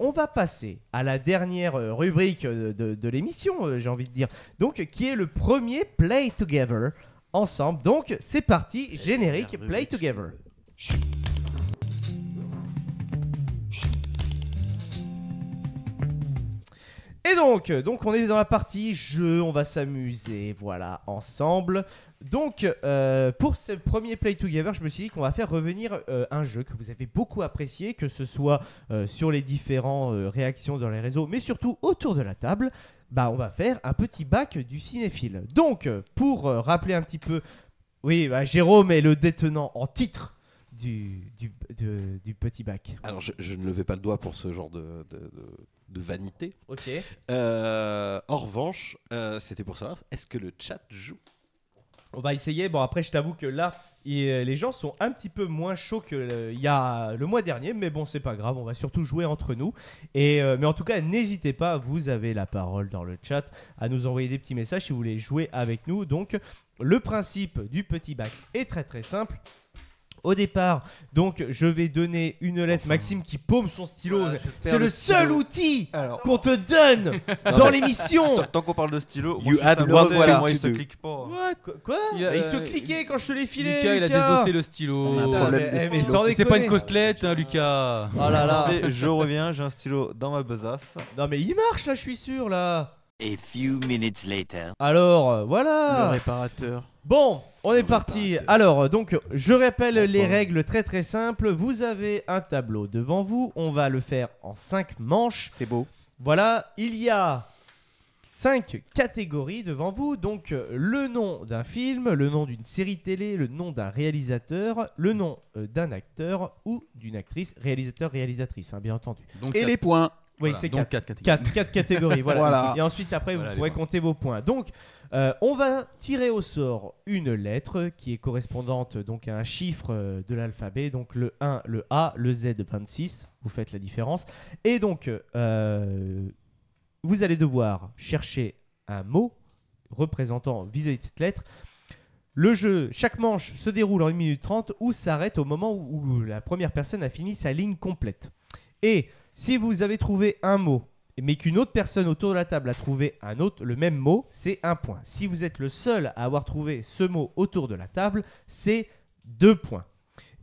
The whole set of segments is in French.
on va passer à la dernière rubrique de l'émission, j'ai envie de dire. Donc, qui est le premier Play Together ensemble. Donc, c'est parti, générique Play Together. Et donc on est dans la partie jeu, on va s'amuser, voilà, ensemble. Donc, pour ce premier Play Together, je me suis dit qu'on va faire revenir un jeu que vous avez beaucoup apprécié, que ce soit sur les différentes réactions dans les réseaux, mais surtout autour de la table. Bah, on va faire un petit bac du cinéphile. Donc, pour rappeler un petit peu, oui, bah, Jérôme est le détenant en titre du petit bac. Alors, je ne levais pas le doigt pour ce genre de vanité. Ok. En revanche, c'était pour savoir, est-ce que le chat joue ? On va essayer. Bon, après, je t'avoue que là, les gens sont un petit peu moins chauds qu'il y a le mois dernier. Mais bon, c'est pas grave. On va surtout jouer entre nous. Mais en tout cas, n'hésitez pas. Vous avez la parole dans le chat à nous envoyer des petits messages si vous voulez jouer avec nous. Donc, le principe du petit bac est très très simple. Au départ, donc, je vais donner une lettre. Maxime qui paume son stylo. Voilà, c'est le seul outil qu'on te donne dans l'émission. Tant qu'on parle de stylo, You had one one thing, thing moi to il se do. clique pas. Quoi Il se cliquait quand je te l'ai filé. Lucas, il a désossé le stylo. On a un Putain, problème mais- de mais stylo. sans C'est pas une déconner. côtelette, hein, Lucas. Oh là là. Attendez, je reviens, j'ai un stylo dans ma besace. Non mais il marche là, je suis sûr là. A few minutes later. Alors Le voilà. réparateur. Bon, on est parti. Alors donc je rappelle Enfin. les règles très très simples. Vous avez un tableau devant vous. On va le faire en 5 manches. C'est beau. Voilà, il y a 5 catégories devant vous. Donc le nom d'un film, le nom d'une série télé, le nom d'un réalisateur, le nom d'un acteur ou d'une actrice, réalisateur, réalisatrice, hein, bien entendu. Donc, Et quatre- les points. Oui, voilà, c'est donc 4. 4 catégories. 4 catégories, voilà. Voilà. Et ensuite, après, Voilà, vous les pourrez points. compter vos points. Donc, on va tirer au sort une lettre qui est correspondante donc, à un chiffre de l'alphabet. Donc, le 1, le A, le Z, 26. Vous faites la différence. Et donc, vous allez devoir chercher un mot représentant vis-à-vis de cette lettre. Le jeu, chaque manche se déroule en 1 minute 30 ou s'arrête au moment où la première personne a fini sa ligne complète. Et si vous avez trouvé un mot, mais qu'une autre personne autour de la table a trouvé le même mot, c'est 1 point. Si vous êtes le seul à avoir trouvé ce mot autour de la table, c'est 2 points.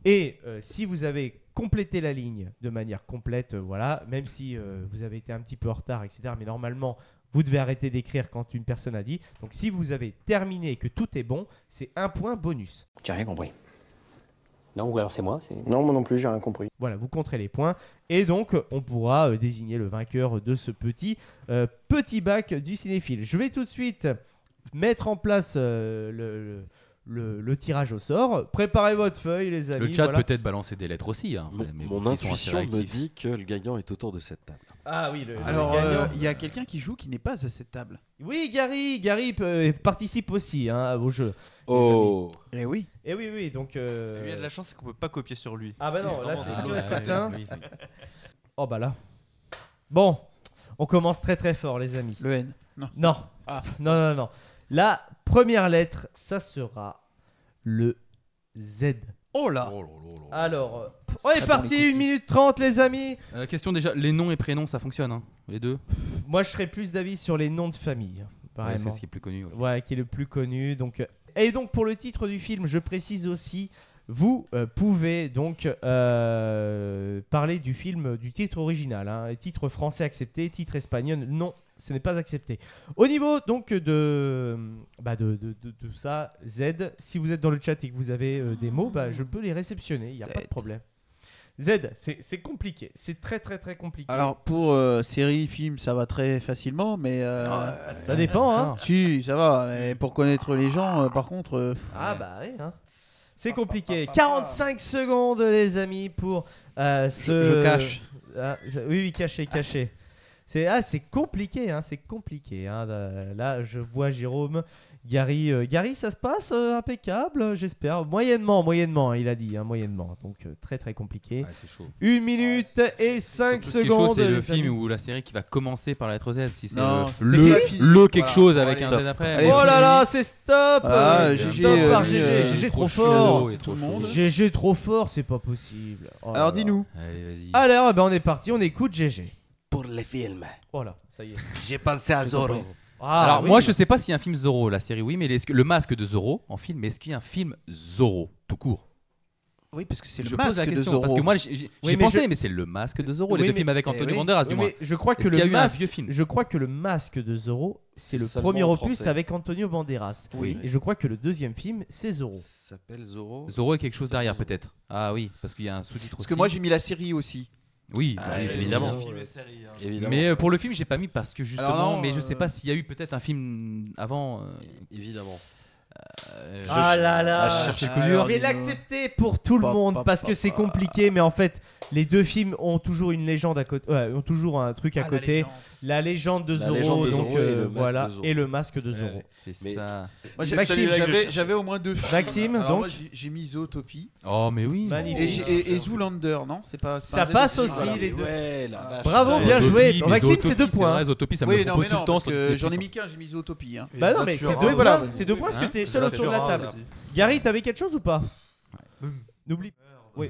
Et si vous avez complété la ligne de manière complète, voilà, même si vous avez été un petit peu en retard, etc., mais normalement, vous devez arrêter d'écrire quand une personne a dit. Donc si vous avez terminé et que tout est bon, c'est 1 point bonus. J'ai rien compris. Non, ou alors c'est moi. Non, moi non plus, j'ai rien compris. Voilà, vous compterez les points. Et donc, on pourra désigner le vainqueur de ce petit bac du cinéphile. Je vais tout de suite mettre en place le tirage au sort. Préparez votre feuille, les amis. Le chat voilà. peut-être balancer des lettres aussi. Hein, mais Mon bon, s'ils sont assez intuition me réactifs. dit que le gagnant est autour de cette table. Ah oui, le Alors, gagnant. il y a quelqu'un qui joue qui n'est pas à cette table. Oui, Gary participe aussi hein, au jeu. Oh. Eh oui. Et oui, donc... Lui, il y a de la chance, c'est qu'on peut pas copier sur lui. Ah bah non, là Vraiment, c'est sûr et ouais, certain. oui, oui. Oh bah là. Bon, on commence très très fort les amis. Le N. Non. Non. Ah. Non. La première lettre, ça sera le Z. Oh là. Oh là là là. Alors, on est très parti, bon, les 1 minute 30 les amis. Question déjà, les noms et prénoms, ça fonctionne, hein, les deux. Moi je serais plus d'avis sur les noms de famille. Ouais, Vraiment. c'est ce qui est plus connu. ouais. Ouais, qui est le plus connu. Donc, et donc pour le titre du film, je précise aussi, vous pouvez donc parler du film, du titre original. Hein. Titre français accepté, titre espagnol, non, ce n'est pas accepté. Au niveau donc de ça, Z, si vous êtes dans le chat et que vous avez des mots, bah, je peux les réceptionner, il n'y a pas de problème. Z, c'est compliqué, c'est très très très compliqué. Alors, pour série, film, ça va très facilement, mais. Ça dépend, hein. Si, ça va. Mais pour connaître les gens, par contre. Ah bah oui, hein. C'est compliqué. 45 secondes, les amis, pour ce... Je cache. Ah, oui, caché. C'est compliqué, hein, c'est compliqué. Hein. Là, je vois Jérôme, Gary, ça se passe impeccable, j'espère. Moyennement, il a dit, hein, moyennement. Donc très très compliqué. Ouais, c'est chaud. 1 minute et 5 Surtout, ce qui est secondes. chaud, c'est le les film amis. ou la série qui va commencer par la lettre Z. Si c'est Non, le c'est quelque Voilà. chose avec Allez, un top. Z après. Allez, Oh là là, c'est stop. Ah, C'est GG, stop par lui, GG. GG trop chaud, fort. et trop tout le chaud. monde. GG trop fort, c'est pas possible. Oh là Alors, là. dis-nous. Allez, vas-y. Alors, on est parti, on écoute GG. les films. Voilà, ça y est. J'ai pensé à Zorro. Ah, Alors oui. moi je sais pas s'il y a un film Zorro, la série oui, mais est-ce que le masque de Zorro en film, est-ce qu'il y a un film Zorro tout court? Oui, parce que c'est Je le pose masque la de question Zorro. parce que moi j'y Oui, mais pensé, je- mais c'est le masque de Zorro, Oui, les deux mais- films avec eh Antonio oui. Banderas du Oui, moins. mais je crois que Est-ce qu'il y a le eu un masque, vieux film? je crois que le masque de Zorro, c'est le Seulement premier en opus français. avec Antonio Banderas. Oui. Et je crois que le deuxième film, c'est Zorro. Ça s'appelle Zorro. Zorro est quelque chose Ça derrière pose- peut-être. Ah oui, parce qu'il y a un sous-titre Parce aussi. que moi j'ai mis la série aussi. Oui, Ah, bah, évidemment. Film et série. hein. Évidemment. Mais pour le film, j'ai pas mis parce que justement, Alors non, mais je sais pas s'il y a eu peut-être un film avant. Évidemment. Ah là là, je cherche Ah, je alors, vais dis-nous. l'accepter pour tout le monde parce que c'est compliqué, mais en fait, les deux films ont toujours une légende à côté, ont toujours un truc à côté. La légende de La Zorro, légende de donc Zorro et le masque voilà, de Zorro. et le masque de Zorro. Ouais. C'est Mais- ça. Moi, Maxime, j'avais au moins 2 films. Maxime, Alors donc moi j'ai mis Zootopie Oh mais oui. Magnifique. et Zoolander, non? C'est pas Ça un Z passe aussi. aussi, Voilà. les deux. Ouais, la vache. Bravo, bien Zootopie, joué. mais Maxime, Zootopie, c'est 2 points. vrai, Zootopie, ça me Oui, le non, propose mais tout non, le temps parce sur que Disney+. j'en ai mis qu'un, j'ai mis Zootopie. Hein. Bah non, mais c'est Futurama deux points. aussi. C'est 2 points parce que Hein t'es seul autour de la Futurama table. aussi. Gary, t'avais quelque chose ou pas N'oublie. Oui.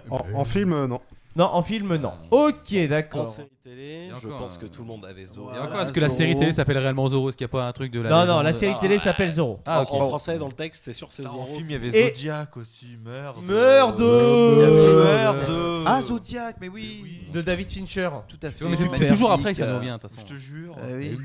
En film, non. Non, en film, non. Ok, En d'accord. série télé, Et je encore, pense que tout le monde avait Zorro. Et Voilà, encore, est-ce que la série Zorro. télé s'appelle réellement Zorro? Est-ce qu'il n'y a pas un truc de la Non, non, légende la série télé s'appelle Zorro. Ah En ok. français, dans le texte, c'est sûr, c'est Putain, En Zorro. film, il y avait Et- Zodiac aussi, merde. Merde Merde. Ah, Zodiac, mais oui. De David Fincher. Tout à fait. Tu vois, mais c'est Super. toujours après que ça Magnifique, nous revient de toute Je façon. te jure. oui.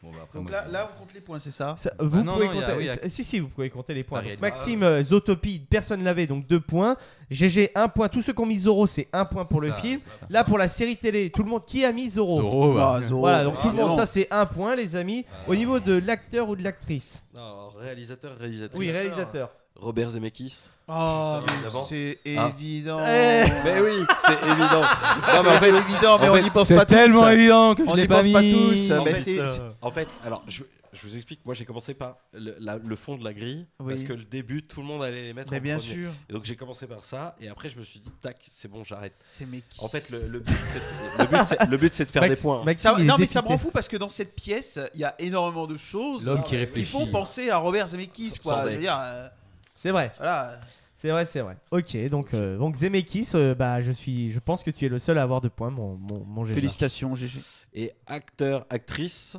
Bon, bah, après, Donc moi, là, on compte les points, c'est ça? Vous non, pouvez non, il y a- compter. oui, Si, vous pouvez compter les points. Pas Donc, réalisé. Maxime, Zootopie, personne l'avait, donc 2 points. GG, 1 point. Tous ceux qui ont mis Zorro, c'est 1 point pour le Ça, film. ça. Là, pour la série télé, tout le monde qui a mis Zorro. Zorro, bah. Ah, Zorro. Voilà, donc tout le monde, évidemment. ça c'est 1 point, les amis. Au niveau de l'acteur ou de l'actrice Non, réalisatrice. Oui, réalisateur. Robert Zemeckis. Oh, mais Évidemment. c'est Ah. évident. Mais oui, c'est évident. Non, mais en C'est fait, évident, mais en on fait, n'y pense pas C'est tous. tellement évident que je On l'ai n'y pas pense mis. pas tous. En mais fait, c'est- En fait, alors je vous explique, moi j'ai commencé par le fond de la grille, Oui. parce que le début, tout le monde allait les mettre Mais en bien premier. sûr. Et donc j'ai commencé par ça, et après je me suis dit, tac, c'est bon, j'arrête. C'est mec. En fait, le but, c'est de faire des points. Maxime, il est Non, mais ça me dépité. rend fou parce que dans cette pièce, il y a énormément de choses L'homme qui qui réfléchit. font penser à Robert Zemeckis, Sans quoi. Je veux deck. dire, C'est vrai, voilà. c'est vrai, c'est vrai. Ok, donc Zemeckis, bah, je pense que tu es le seul à avoir 2 points, mon GG. Félicitations, GG. Et acteur, actrice,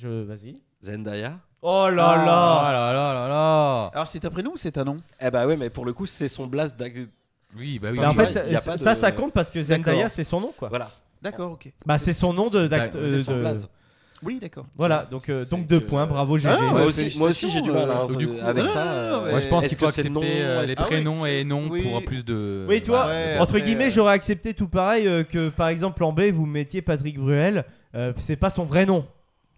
Vas-y. Zendaya. Oh là Oh là là là là là. Alors, c'est un prénom ou c'est un nom? Eh bah ouais, mais pour le coup, c'est son blast Oui, bah oui. Mais en tu vois, fait, il y a pas de- ça compte parce que Zendaya, D'accord. c'est son nom, quoi. Voilà, D'accord, ok. Bah, c'est son nom d'acteur. c'est son blaze. Oui, d'accord. Voilà, donc C'est 2 que- points, bravo GG. Ah, Moi ouais, aussi, j'ai du mal hein, félicitations, du coup, avec non, ça. non, non, Moi je pense est-ce qu'il faut que c'est accepter non, est-ce les que- Ah oui. prénoms et noms Oui. pour plus de. Oui, toi, Ouais, entre après, guillemets, j'aurais accepté tout pareil que par exemple en B, vous mettiez Patrick Bruel, c'est pas son vrai nom.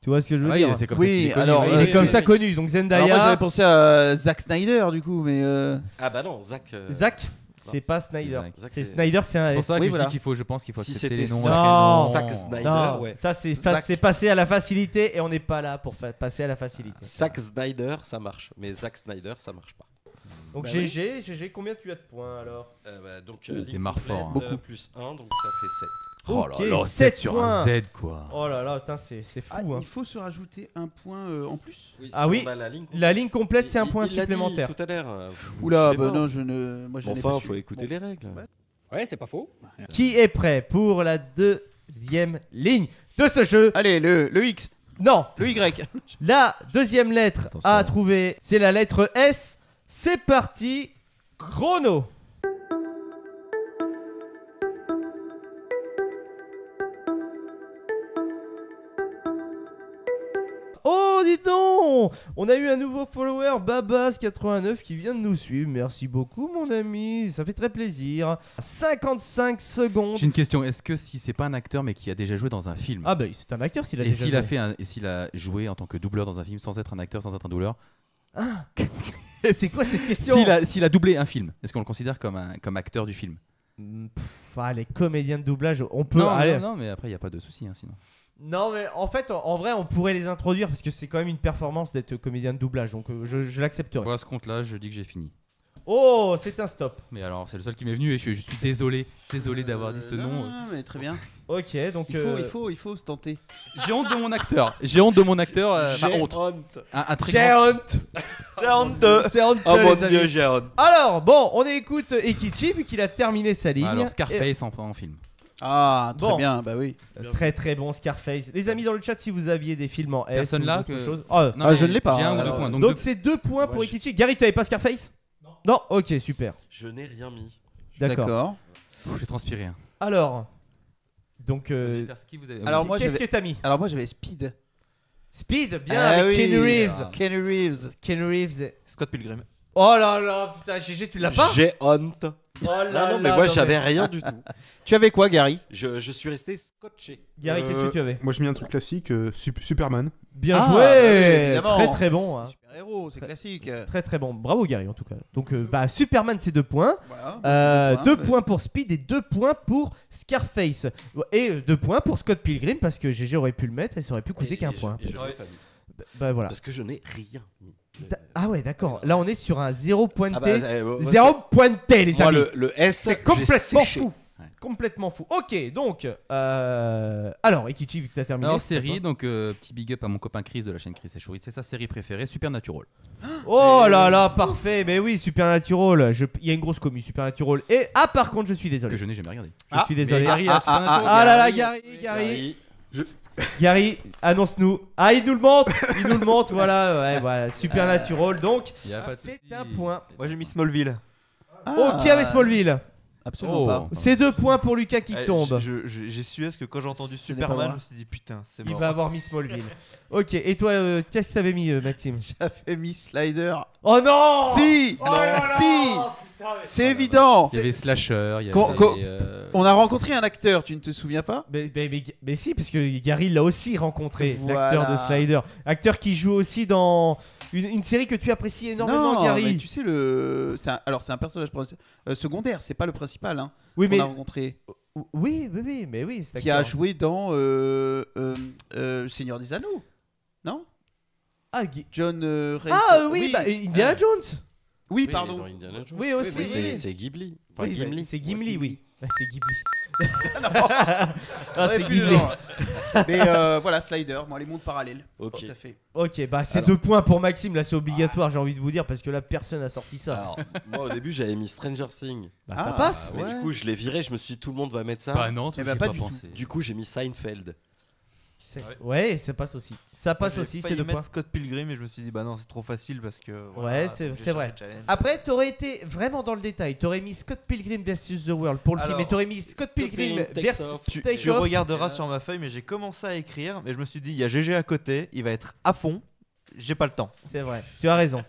Tu vois ce que je veux Ah dire oui, c'est comme Oui, ça qu'il est connu, alors, oui. Il est oui, comme oui. ça connu, donc Alors, moi, j'avais Zendaya, pensé à Zack Snyder, du coup, mais. Ah bah non, Zach. Zach, c'est pas Snyder. Zach. Zach, C'est c'est- Snyder, c'est un C'est pour S. ça que Oui, je voilà. dis qu'il faut, je pense qu'il faut Si accepter c'était les noms. ça, et prénoms. Zack Snyder, Non, ouais. ça c'est Zack. c'est passé à la facilité et on n'est pas là pour passer à la facilité. Zack Snyder, ça marche, mais Zack Snyder, ça marche pas. Donc Bah GG, combien tu as de points alors Donc, T'es ligne marre complète, fort, hein. Beaucoup. plus 1, donc ça fait 7. Oh Ok, là là, 7 7 sur points. un Z quoi. Oh là là, putain, c'est fou. Ah, hein. il faut se rajouter un point en plus? Ah oui, la ligne complète, c'est un point Il l'a dit supplémentaire. tout à l'heure. Oula, vous bah suivez non, je ne. Moi, je pas. n'ai Enfin, pas faut su. écouter les règles. Ouais, c'est pas faux. Qui est prêt pour la deuxième ligne de ce jeu? Allez, le X, Non, le Y. la deuxième lettre Attention. à trouver, c'est la lettre S. C'est parti, chrono. Oh, dis donc! On a eu un nouveau follower, Babas89, qui vient de nous suivre. Merci beaucoup, mon ami. Ça fait très plaisir. 55 secondes. J'ai une question, est-ce que si c'est pas un acteur mais qui a déjà joué dans un film, Ah, bah, c'est un acteur s'il a et déjà s'il a joué. fait et s'il a joué en tant que doubleur dans un film sans être un acteur, sans être un doubleur, C'est quoi cette question? s'il a doublé un film, est-ce qu'on le considère comme acteur du film? Les comédiens de doublage, on peut. Non, aller. non, mais après il y a pas de souci sinon. Non, mais en fait, en vrai, on pourrait les introduire parce que c'est quand même une performance d'être comédien de doublage, donc je l'accepterai. Bon, à ce compte-là, je dis que j'ai fini. Oh, c'est un stop. Mais alors, c'est le seul qui m'est venu et je suis désolé d'avoir dit ce nom. Non, mais très bien. Ok, donc. Il faut se tenter. J'ai honte de mon acteur. J'ai honte de mon acteur. Pas honte. Un très J'ai grand- honte. C'est honteux. C'est honteux, Oh mon les amis. dieu, j'ai honte. Alors, bon, on écoute Ekichi vu qu'il a terminé sa ligne. Alors Et- Scarface en film. Ah, très Bon. bien, bah oui. Très très bon Scarface. Les amis dans le chat, si vous aviez des films en S Personne ou là autre que- chose. Non, je ne l'ai pas. J'ai un ou deux Alors, points. Donc Donc, c'est 2 points pour Ouais, Ikichi. Gary, tu avais pas Scarface? Non. Ok, super. Je n'ai rien mis. D'accord. j'ai transpiré. Hein. Alors, donc, Qui vous avez- Alors, moi, qu'est-ce j'avais- que t'as mis? Alors moi j'avais Speed. Speed, bien, Ah avec oui. Keanu Reeves. Kenny Reeves. Keanu Reeves. Scott Pilgrim. Oh là là, putain, GG, tu l'as pas? J'ai honte. Oh là Non, mais là, moi non, j'avais rien du tout. Tu avais quoi, Gary? Je suis resté scotché. Gary, qu'est-ce que tu avais? Moi, je mets un truc classique, Superman. Bien Ah, joué, bah oui, évidemment. très très bon. Hein. Super héros, c'est classique. C'est très très bon. Bravo Gary en tout cas. Donc bah Superman c'est 2 points. Voilà, 2 points pour Speed et 2 points pour Scarface. Et 2 points pour Scott Pilgrim parce que GG aurait pu le mettre et ça aurait pu coûter qu'un point. Et je l'ai pas mis. Bah voilà. Parce que je n'ai rien mis. Ah ouais d'accord. Là on est sur un 0 pointé. Ah bah, moi, 0 pointé les moi, amis. le S, C'est j'ai complètement séché. fou. Ouais. Complètement fou. Ok donc alors Ikichi vu que t'as terminé. Alors, c'est série, toi. donc petit big up à mon copain Chris de la chaîne Chris et Chourit. C'est sa série préférée, Supernatural. Oh là là parfait. Mais oui Supernatural. Il y a une grosse commu Supernatural. Et ah par contre je suis désolé. Que je n'ai jamais regardé. Je suis désolé. Mais Gary a Supernatural. Ah là là, Gary. Gary, annonce-nous. Ah, il nous le montre. Il nous le montre, voilà. Ouais, voilà. Supernatural. Donc, Y a pas de c'est souci. un point. Moi j'ai mis Smallville. Oh, qui avait Smallville? Absolument Oh. pas. C'est 2 points pour Lucas qui Eh, tombe. J'ai su est-ce que quand j'ai entendu Ce n'est pas Superman, moi. je me suis dit putain, c'est Il mort. va avoir mis Smallville. Ok, et toi, qu'est-ce que t'avais mis, Maxime? J'avais mis Slider. Oh non! Si, Oh là là! si, Putain, mais- c'est évident. Il y avait Slasher, il y Quand- avait. quand- On a rencontré un acteur, tu ne te souviens pas? Mais si, parce que Gary l'a aussi rencontré, Voilà. l'acteur de Slider. Acteur qui joue aussi dans une série que tu apprécies énormément, Non, Gary. mais tu sais alors c'est un personnage secondaire, c'est pas le principal hein, Oui, qu'on mais a rencontré, mais oui, c'est qui a acteur. joué dans Seigneur des Anneaux, non? Ah, John Rhys- Ah oui, bah, Indiana Jones. Oui, Oui, pardon. dans Indiana Jones. Oui aussi. oui, C'est Ghibli. Enfin, Oui, bah, Gimli. c'est Gimli, oui. Bah, c'est Ghibli. Ah, c'est plus Ghibli. loin. Mais voilà, Slider, moi les mondes parallèles. Ok. Tout à fait. Ok, bah c'est Alors. 2 points pour Maxime, là c'est obligatoire, j'ai envie de vous dire, parce que là personne n'a sorti ça. Alors, moi au début j'avais mis Stranger Things. Bah ça Ah, passe. Mais ouais. du coup je l'ai viré, je me suis dit tout le monde va mettre ça. Bah non, Eh ben, j'ai pas pas du tout. pensé. Du coup j'ai mis Seinfeld. Ouais, ça passe aussi. Ça passe J'ai aussi, c'est failli 2 mettre points. Scott Pilgrim et je me suis dit bah non c'est trop facile parce que Ouais, c'est vrai. Après, t'aurais été vraiment dans le détail. T'aurais mis Scott Pilgrim vs The World pour le film, Alors, et t'aurais mis Scott Pilgrim Takes vs Off. Take Tu Off. regarderas sur ma feuille mais j'ai commencé à écrire mais je me suis dit il y a GG à côté, il va être à fond, j'ai pas le temps. C'est vrai, tu as raison.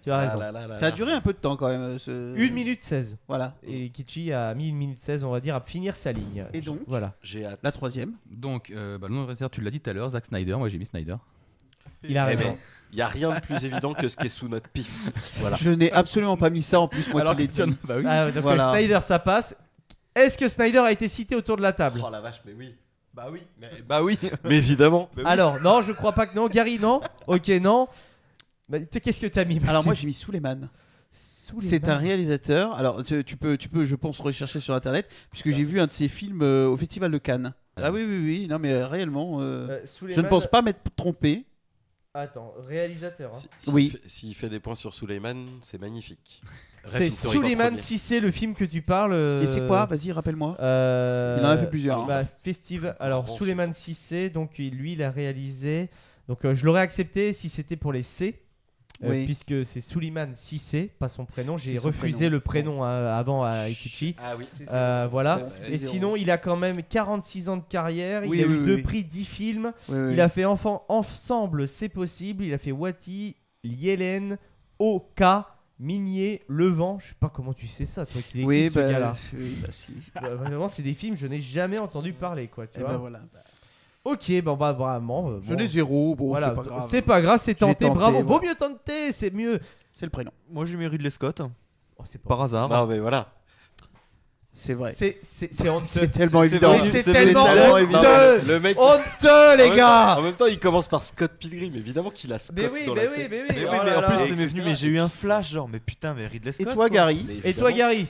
Tu as raison. Ça a duré un peu de temps quand même. 1 minute 16. Voilà. Et Kichi a mis 1 minute 16, on va dire, à finir sa ligne. Et donc Voilà. J'ai hâte. la troisième. Donc, le nom de réalisateur, tu l'as dit tout à l'heure, Zack Snyder. Moi j'ai mis Snyder. Il a Eh raison. ben, il y a rien de plus évident que ce qui est sous notre pif. Voilà. Je n'ai absolument pas mis ça en plus, moi Alors qui l'ai que tiens, dit. bah oui. Ah, donc Voilà. Snyder, ça passe. Est-ce que Snyder a été cité autour de la table? Oh la vache, mais oui. Bah oui. Bah oui. Mais évidemment. Alors, non, je crois pas que non. Gary, non. Ok, non. Bah, qu'est-ce que t'as mis, Maxime? Alors moi j'ai mis Suleiman. C'est un réalisateur. Alors tu peux, je pense, rechercher sur internet puisque j'ai vu un de ses films au Festival de Cannes. Ah oui, oui, oui. Non mais réellement, je ne pense pas m'être trompé. Attends, réalisateur. Hein. Oui. S'il fait des points sur Suleiman, c'est magnifique. C'est Reste historique en Suleiman premier. Cissé, le film que tu parles. Et c'est quoi? Vas-y, rappelle-moi. Il en a fait plusieurs, hein. Bah, festival. Alors, Grand Suleiman Cissé, donc lui, il a réalisé. Donc, je l'aurais accepté si c'était pour les C. Oui. Puisque c'est Suleiman Cissé, pas son prénom. J'ai C'est son refusé prénom. le prénom avant à Ikichi. Ah oui. Voilà. Bon, c'est Et zéro. sinon, il a quand même 46 ans de carrière. Oui, il a oui, eu oui, 2 oui. prix, 10 films. Oui, oui. Il a fait Ensemble, c'est possible. Il a fait Wati, Yellen, Oka, Minier, Le Vent. Je sais pas comment tu sais ça, toi qui existe Oui, ce bah, gars-là. oui, bah si. Vraiment, c'est des films, je n'ai jamais entendu parler, quoi. Tu Eh vois. ben voilà. Ok, bon, bah vraiment. Je n'ai zéro. Bon, voilà, c'est pas grave. c'est pas grave, c'est J'ai tenté, tenté, bravo. voilà. Vaut mieux tenter, c'est mieux. C'est le prénom. Moi j'ai mis Ridley Scott Oh, c'est pas par hasard. Non mais voilà. C'est vrai. C'est honteux. C'est tellement c'est évident. Oui, vrai. c'est C'est tellement tellement évident. honteux. Le mec. Honteux, les gars. En même temps, il commence par Scott Pilgrim. Évidemment qu'il a Scott Mais oui, dans mais la oui, tête. mais oui. Mais oui, Oh mais là en plus là. c'est m'est venu, mais j'ai eu un flash genre mais putain mais Ridley Et Scott. toi, quoi. Gary? Mais Et toi, évidemment. Gary?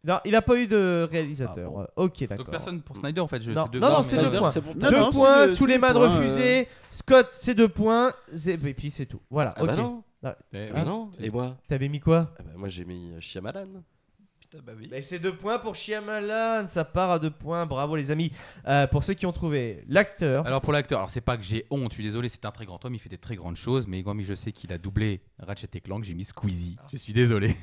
Non, il a pas eu de réalisateur. Ah Ok, Donc d'accord. personne pour Snyder en fait. Non, deux non, points, c'est mais- deux Snyder, points. c'est bon. Non, Deux non, points, c'est Suleiman le point, refusé. Scott, c'est 2 points. Et puis c'est tout. Voilà, Ah ok. bah non. Eh Ah oui. non. Et moi T'avais mis quoi? Ah bah moi j'ai mis Shyamalan. Bah oui. Mais c'est 2 points pour Shyamalan, ça part à 2 points, bravo les amis. Pour ceux qui ont trouvé l'acteur. Alors pour l'acteur, alors c'est pas que j'ai honte, je suis désolé, c'est un très grand homme, il fait des très grandes choses, mais comme je sais qu'il a doublé Ratchet & Clank, j'ai mis Squeezie. Je suis désolé.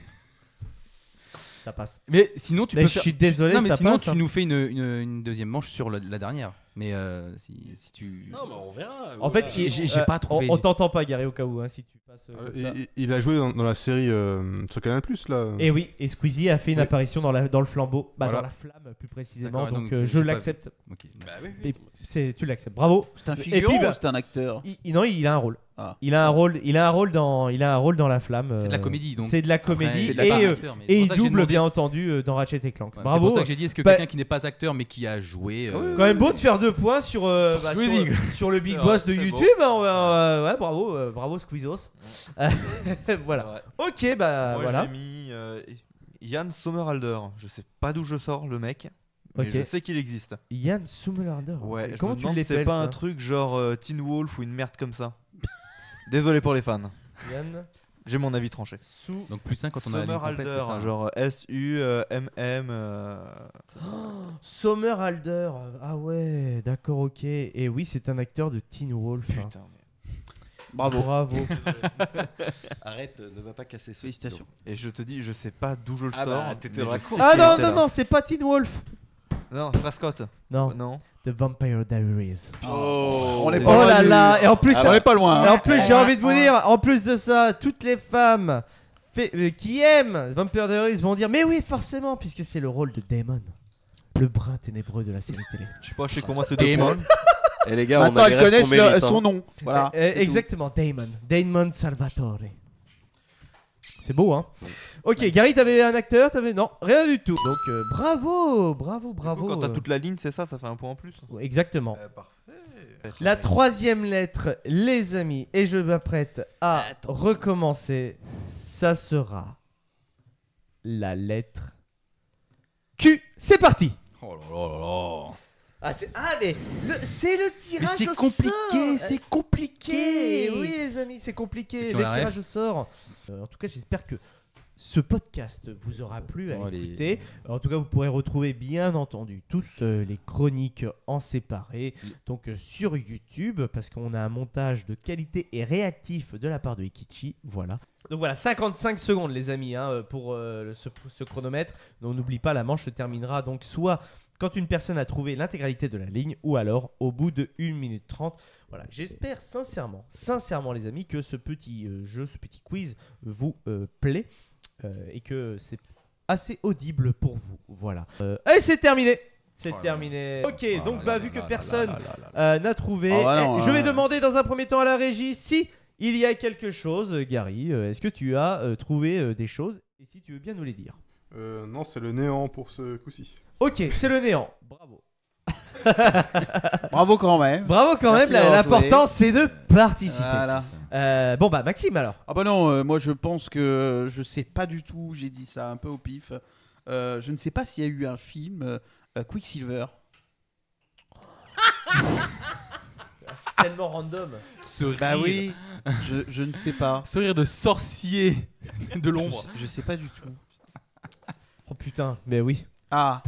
Ça passe. Mais sinon tu Mais peux je suis désolé, non, mais ça sinon passe. tu nous fais une deuxième manche sur la dernière. Mais si tu... Non, mais on verra. En fait, j'ai pas trouvé. On t'entend pas, Gary, au cas où, hein, si tu passes. Comme ça. Il a joué dans la série sur Canal+, là. Et oui, et Squeezie a fait une Oui. apparition dans le flambeau, Voilà. dans la flamme plus précisément, D'accord, donc donc, je j'ai pas l'accepte. Ok. Bah oui. Et tu l'acceptes, bravo. C'est un Et figurant puis, ou c'est un acteur? Non, il a un rôle. Ah. Il a un rôle dans la flamme. C'est de la comédie, donc. C'est de la Après, comédie c'est de la part et acteur, mais c'est il pour ça que j'ai double demandé. bien entendu dans Ratchet & Clank. Ouais, Bravo. C'est pour ça que j'ai dit, est-ce que Bah, quelqu'un qui n'est pas acteur mais qui a joué Quand même beau de faire 2 points sur Squeezie. sur le big C'est boss vrai, de c'est YouTube. Hein, ouais, bravo Squeezos. Voilà. Ouais. Ok, bah Moi voilà. j'ai mis Yann Sommerhalder. Je sais pas d'où je sors le mec, mais Ok. je sais qu'il existe. Yann Sommerhalder. Ouais, je Comment me tu demande si c'est l'appelles pas ça un truc genre Teen Wolf ou une merde comme ça. Désolé pour les fans. Yann J'ai mon avis tranché. Donc plus 1 quand on a la ligne complète, c'est ça, Sommerhalder, hein. genre S-U-M-M. Sommerhalder. Ah ouais, d'accord, ok. Et oui, c'est un acteur de Teen Wolf. hein. Putain, mais- Bravo. Arrête, ne va pas casser ce Félicitations. Et je te dis, je sais pas d'où je le Ah sors. bah, t'étais mais dans la je course. sais Ah qu'il non, était non, là. non, c'est pas Teen Wolf. Non, Scott. Non, Non. The Vampire Diaries. On est Oh pas loin là du- là, et en plus, On est pas loin. et hein. en plus j'ai envie de vous dire, en plus de ça, toutes les femmes qui aiment Vampire Diaries vont dire mais oui forcément puisque c'est le rôle de Damon, le brin ténébreux de la série télé. Je sais pas, je sais comment c'est deux points. Et les gars, Maintenant, on a elles les rêves connaissent qu'on mérite, son hein. nom. Voilà. c'est tout. Exactement, Damon Salvatore. C'est beau, hein. Ok, Gary, t'avais un acteur, non, rien du tout. Donc bravo. Du coup, quand t'as toute la ligne, c'est ça fait un point en plus. Exactement. Parfait. La 3e lettre, les amis, et je m'apprête à recommencer. Ça sera la lettre Q. C'est parti. Oh là là là là. Mais c'est le tirage c'est au compliqué, sort. c'est compliqué. Oui, les amis, c'est compliqué. Ceux qui ont Le la tirage ref. au sort. En tout cas, j'espère que ce podcast vous aura plu à Oh, écouter. En tout cas, vous pourrez retrouver bien entendu toutes les chroniques en séparé, donc sur YouTube, parce qu'on a un montage de qualité et réactif de la part de Ikichi. Voilà. Donc voilà, 55 secondes les amis hein, pour ce chronomètre. Donc n'oublie pas, la manche se terminera donc soit quand une personne a trouvé l'intégralité de la ligne ou alors au bout de 1 minute 30. Voilà, j'espère sincèrement les amis que ce petit jeu, ce petit quiz vous plaît et que c'est assez audible pour vous. Voilà. Et c'est terminé. C'est Oh là terminé. Ok, Oh donc là là vu là que là personne là là là là. n'a trouvé, Oh bah non, je vais hein. demander dans un premier temps à la régie si il y a quelque chose. Gary, est-ce que tu as trouvé des choses et si tu veux bien nous les dire. Non, c'est le néant pour ce coup-ci. Ok, c'est le néant. Bravo. Bravo quand même. Bravo quand Merci même, d'avoir l'important c'est de participer. Voilà. Bon bah Maxime alors. Ah bah non, moi je pense que je sais pas du tout, j'ai dit ça un peu au pif. Je ne sais pas s'il y a eu un film Quicksilver. C'est tellement random. Sourire. Bah oui, je ne sais pas. Sourire de sorcier de l'ombre. Je sais pas du tout. Oh putain, mais oui. Ah,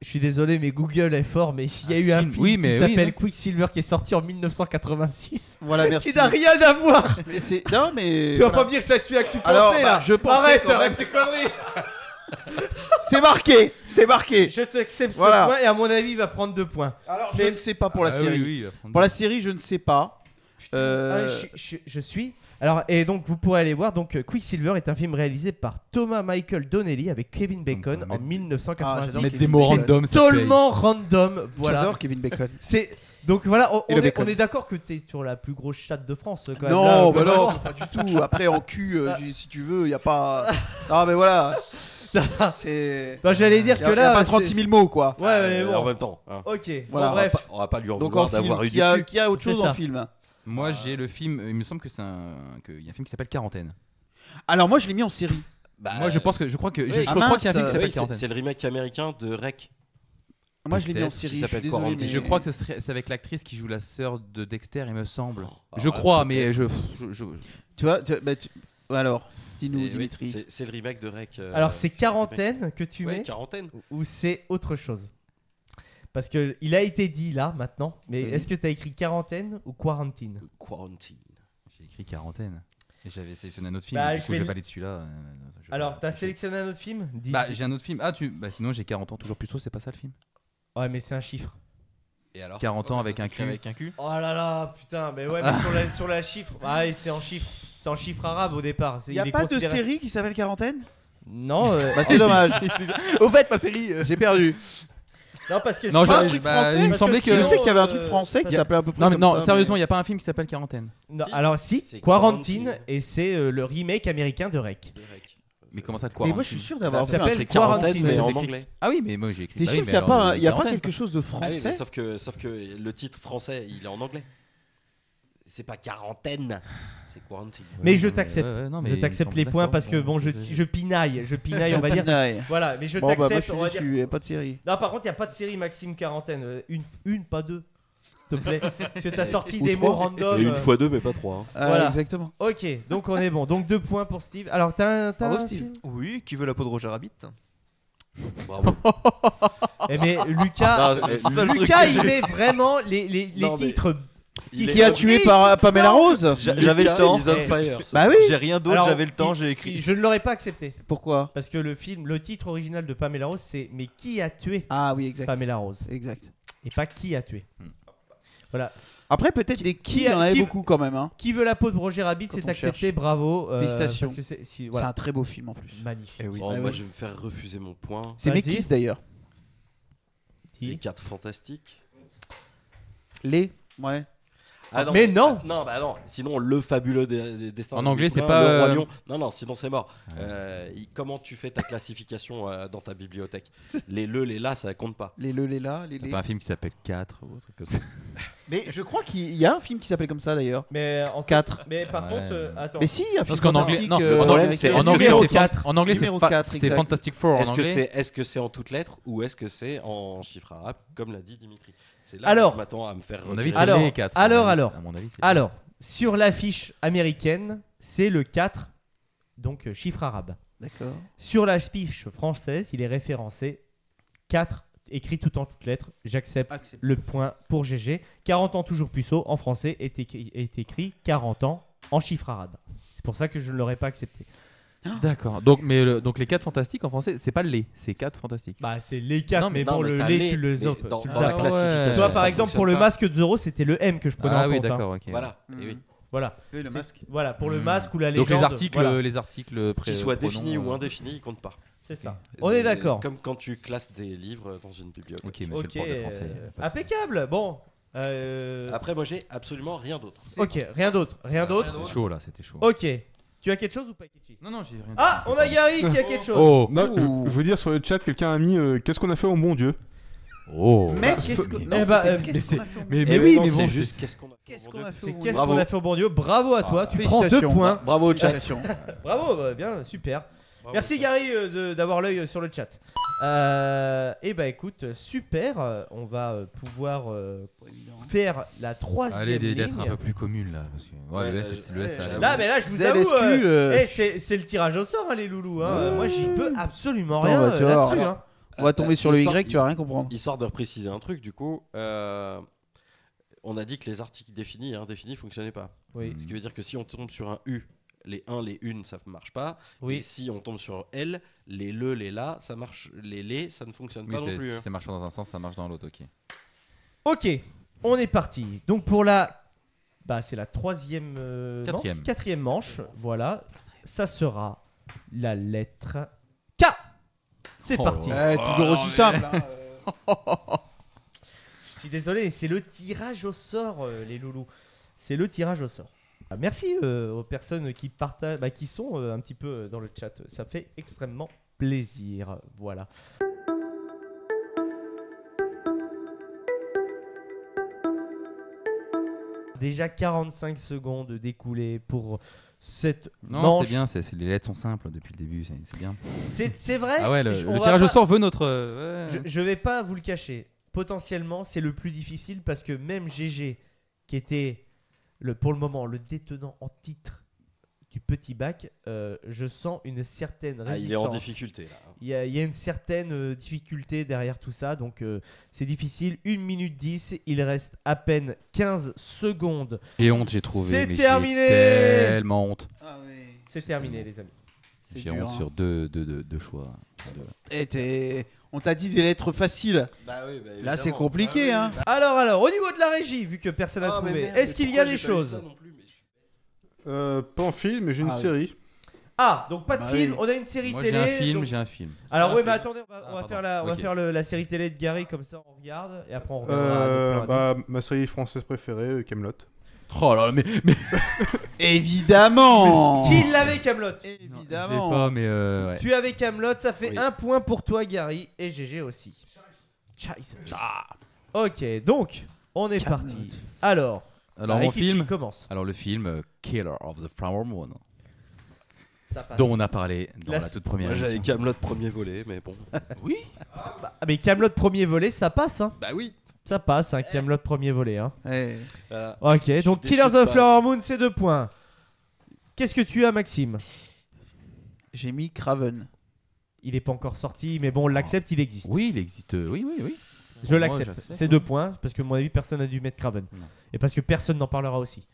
Je suis désolé, mais Google est fort, mais il y a eu un film, film oui, qui mais oui, s'appelle non. Quicksilver qui est sorti en 1986. voilà, merci. Qui n'a rien à voir. Mais c'est... Non mais... Tu vas voilà. pas me dire que c'est celui-là que tu pensais Alors, là. je pensais Arrête, quand arrête même. tes conneries. C'est marqué, c'est marqué. Je te accepte Voilà. ce point et à mon avis il va prendre 2 points. Alors Mais- je ne sais pas pour la Ah série. oui, oui, Pour la série, je ne sais pas. Ah, je suis. Alors, et donc vous pourrez aller voir. Donc Quicksilver est un film réalisé par Thomas Michael Donnelly avec Kevin Bacon Donc, en mettre- 1986. j'adore Mettre Kevin des mots Bacon. random, ça paye. Totalement random. Voilà. J'adore Kevin Bacon. C'est donc voilà, Et le bacon. on est d'accord que t'es sur la plus grosse chatte de France quand même. Non, là, bah globalement. non, pas du tout. Après en cul, si tu veux, il y a pas. Non mais voilà. C'est. Bah, j'allais dire Y a, que y a là. pas 36 000 mots quoi. Ouais, mais bon. En même temps. hein. Ok. Voilà, Bon, bref. On va pas lui en Donc en vouloir d'avoir film, eu qui du a, cul. qui a autre C'est chose ça. en film. Moi j'ai le film, il me semble que qu'il y a un film qui s'appelle Quarantaine. Alors moi je l'ai mis en série. Bah, Moi je crois qu'il y a un mince, film qui s'appelle oui, Quarantaine. c'est le remake américain de Rec. Moi je l'ai mis en Peut-être, série. qui Je s'appelle suis désolé, Quarantine. mais... Je crois que c'est avec l'actrice qui joue la sœur de Dexter, il me semble. Ah, Je ouais, crois, peut-être. mais Tu vois, alors. Dis-nous, Et Dimitri. oui, c'est le remake de Rec. Alors, c'est le quarantaine remake. que tu Ouais, mets quarantaine. ou c'est autre chose? Parce que il a été dit là maintenant, mais Oui. est-ce que tu as écrit quarantaine ou quarantine? Quarantine. J'ai écrit quarantaine. Et j'avais sélectionné un autre film, Bah, du je coup vais je le- valide celui-là. Alors, t'as sélectionné un autre film? Bah, j'ai un autre film. Sinon j'ai 40 ans toujours plus tôt, c'est pas ça le film? Ouais, mais c'est un chiffre. Et alors 40 ans avec un cul. Avec un cul. Oh là là, putain, mais ouais, mais sur la chiffre. Ah, et c'est en chiffre. C'est en chiffre arabe au départ. Il n'y a pas de série qui s'appelle Quarantaine? Non, Bah, c'est dommage. Au fait, ma série. J'ai perdu. non, parce que Non, c'est pas j'ai- un truc bah, français. il me parce semblait que que- Je sais sinon, qu'il y avait un truc français qui s'appelait à peu près Non, mais comme non, ça, sérieusement, il mais- n'y a pas un film qui s'appelle Quarantaine. Non, Si. alors si, C'est Quarantine, Quarantine. et c'est le remake américain de Rec. de Rec. Mais comment ça, Mais Quarantine? moi je suis sûr Bah, d'avoir ça vu s'appelle un- c'est Quarantine, quarantaine, mais mais ça en s'écrit- anglais. Ah oui, mais moi j'ai écrit. T'es bah oui, sûr mais qu'il n'y a alors, pas, il y a pas Quarantaine, quelque chose de Ah oui, mais français? sauf que le titre français, il est en anglais. C'est pas quarantaine, c'est quarantine. Mais je t'accepte. non, mais Je il t'accepte me les semble- points d'accord, parce que bon, je c'est- pinaille, on va dire. Pinaille. Voilà, mais je Bon, bah, moi je t'accepte, suis on va dire. déçu, il n'y a pas de série. Non, par contre, il n'y a pas de série Maxime Quarantaine. Une, pas deux. S'il te plaît. Parce que t'as sorti Ou des trois. mots random. Et une fois deux, mais pas trois. hein. Voilà. Exactement. Ok, donc on est bon. Donc 2 points pour Steve. Alors, t'as Bravo, un Steve. film Oui, qui veut la peau de Roger Rabbit? Bravo. Eh mais Lucas, Non, Lucas il met vraiment les Non, mais- titres. Il Qui a tué par Pamela Rose? J'avais le Lucas, temps. he's on fire. Bah oui. J'ai rien d'autre, Alors, j'avais le temps, j'ai écrit. Je ne l'aurais pas accepté. Pourquoi? Parce que le titre original de Pamela Rose, c'est Mais qui a tué Ah oui, exact. Pamela Rose? Exact. Et pas qui a tué. Voilà. Après, peut-être des qui, qui il y en avait qui- beaucoup quand même. Hein. Qui veut la peau de Roger Rabbit? Quand C'est on accepté, cherche. bravo. Félicitations. Parce que c'est C'est voilà. un très beau film en plus. Magnifique. Eh oui. Oh, Ah moi, oui. je vais me faire refuser mon point. C'est Vas-y. Mekis d'ailleurs. Les 4 fantastiques. Ouais. Ah, Mais non. Non, bah non. Sinon, le fabuleux destin. En de anglais, Dupin, c'est pas, Le Roi Lion. Non, sinon c'est mort. Ouais. Comment tu fais ta classification dans ta bibliothèque? Les là, ça compte pas. Les là, les T'as pas un film qui s'appelle 4 ou autre comme ça? Mais je crois qu'il y a un film qui s'appelle comme ça d'ailleurs. Mais en 4. Mais par Ouais. contre, attends. Mais si, un film Parce qu'en anglais, fantastique, non, le en problème, anglais, c'est- en est-ce que anglais, c'est c'est au 4? en anglais, Numéro c'est 4, c'est exact. Fantastic Four en anglais. Est-ce que c'est en toutes lettres ou est-ce que c'est en chiffres arabes, comme l'a dit Dimitri? C'est là Alors, où je m'attends à me faire À mon avis, retirer. c'est Alors, les 4. alors. À mon avis, c'est- Alors, sur l'affiche américaine, c'est le 4, donc chiffre arabe. D'accord. Sur l'affiche française, il est référencé 4, écrit tout en toutes lettres. J'accepte le point pour GG. 40 ans toujours puceau, en français, est écrit 40 ans en chiffre arabe. C'est pour ça que je ne l'aurais pas accepté. D'accord. Donc, donc les 4 fantastiques en français, c'est pas les, c'est 4 fantastiques. Bah, c'est les 4, Non, mais mais- bon, Non, mais le t'as lait, les- tu le mais zappes. dans tu le dans la zappes. classification. Toi, ça par exemple, pour le fonctionne pas. masque de Zorro, c'était le M que je prenais Ah en oui, compte. hein. d'accord, ok. Voilà. Mm. Et oui. Voilà. Oui, le C'est- masque. Voilà, pour le Hmm. masque ou la légende. Donc les articles, voilà. Qu'ils soient pronoms, définis ou indéfinis, ils comptent pas. C'est ça. On est d'accord. Comme quand tu classes des livres dans une bibliothèque. Ok, monsieur Ok, le prof de français. pas de impeccable. Bon. Après, moi, j'ai absolument rien d'autre. Ok, rien d'autre. Rien d'autre. souci. C'était chaud là, c'était chaud. Ok. Tu as quelque chose ou pas, Kichi? Non, non, j'ai rien. Ah, on a Gary qui a quelque chose. Oh, Non, je veux dire sur le chat, quelqu'un a mis qu'est-ce qu'on a fait au bon Dieu? oh. Mais qu'est-ce que. Eh non, bah, c'était- qu'est-ce mais qu'on a fait au mais- monde Eh oui, mais c'est bon, juste qu'est-ce qu'on a fait. Qu'est-ce au qu'on bon a Dieu. fait C'est au monde qu'est-ce Bravo. qu'on a fait au bon Dieu. Bravo à toi. Ah, Tu prends 2 félicitations. points. Bravo au chat. Félicitations. Bravo, bien, super. Merci Gary d'avoir l'œil sur le chat. Et bah écoute, super. On va pouvoir faire la troisième Allez, des ligne. lettres un peu plus communes là. Parce que... Ouais, le S, c'est le S. ça allait. Là, mais là, je vous ZSQ, avoue, c'est le tirage au sort, hein, les loulous. Hein. Moi, j'y peux absolument Attends, rien bah, tu vas voir. là-dessus. Hein. On va tomber sur le Histoire- Y, tu vas rien comprendre. Histoire de repréciser un truc, du coup, on a dit que les articles définis et indéfinis fonctionnaient pas. Oui. Ce qui veut dire que si on tombe sur un U, les 1, les une, ça ne marche pas. Oui. Et si on tombe sur L, les le, les la, ça marche. Les, ça ne fonctionne Oui, pas non plus. hein. ça marche pas dans un sens, ça marche dans l'autre, ok. Ok, on est parti. Donc pour la, bah c'est la troisième, Quatrième. manche, quatrième manche. Voilà, ça sera la lettre K. C'est Oh. parti. Toujours aussi simple. Je suis désolé, c'est le tirage au sort, les loulous. C'est le tirage au sort. Ah, merci aux personnes qui partagent, qui sont un petit peu dans le chat. Ça fait extrêmement plaisir. Voilà. Déjà 45 secondes découlées pour cette Non, manche. c'est bien, les lettres sont simples depuis le début, c'est bien. C'est vrai. Ah ouais, On le va tirage pas- au sort veut notre. Je vais pas vous le cacher. Potentiellement, c'est le plus difficile parce que même GG, qui était pour le moment le détenant en titre, du petit bac, je sens une certaine résistance. Il est en difficulté là. Il y a une certaine difficulté derrière tout ça, donc c'est difficile. 1 minute 10, il reste à peine 15 secondes. J'ai honte, j'ai trouvé. C'est mais terminé. J'ai tellement honte. Ah oui. C'est terminé, les amis. J'ai honte sur deux choix. On t'a dit des lettres faciles. Bah oui, Là, c'est compliqué, hein. Alors, au niveau de la régie, vu que personne n'a trouvé, est-ce qu'il y a des choses? Pas en film, mais j'ai une série. Ah, donc pas de Bah film, oui. on a une série Moi, télé. j'ai un film. Alors, oui, mais attendez, on va pardon. faire, on va Ok. faire la série télé de Gary, comme ça on regarde, et après on reviendra. Ma série française préférée, Camelot. Oh là, mais Évidemment. Qui l'avait, Camelot? je l'ai Évidemment. pas, mais ouais. Tu avais Camelot, ça fait Oui. 1 point pour toi, Gary, et GG aussi. Scheiße. Ok, donc on est Kaamelott. parti. Alors Alors mon Rikichi film. commence. Alors le film Killer of the Flower Moon, Ça passe. dont on a parlé dans La- la toute première Moi j'avais émission. Camelot premier volet, mais bon. Ah, mais Camelot premier volet, ça passe, hein. Bah oui. Ça passe, hein, Camelot premier volet, hein. Ouais. Ok, donc déçu Killers de of pas. Flower Moon, c'est 2 points. Qu'est-ce que tu as, Maxime? J'ai mis Craven. Il est pas encore sorti, mais bon, on l'accepte, il existe. Oui, il existe. Oui. Je Moi, l'accepte. j'accepte. C'est 2 points, parce que à mon avis, personne n'a dû mettre Craven. Non. Et parce que personne n'en parlera aussi.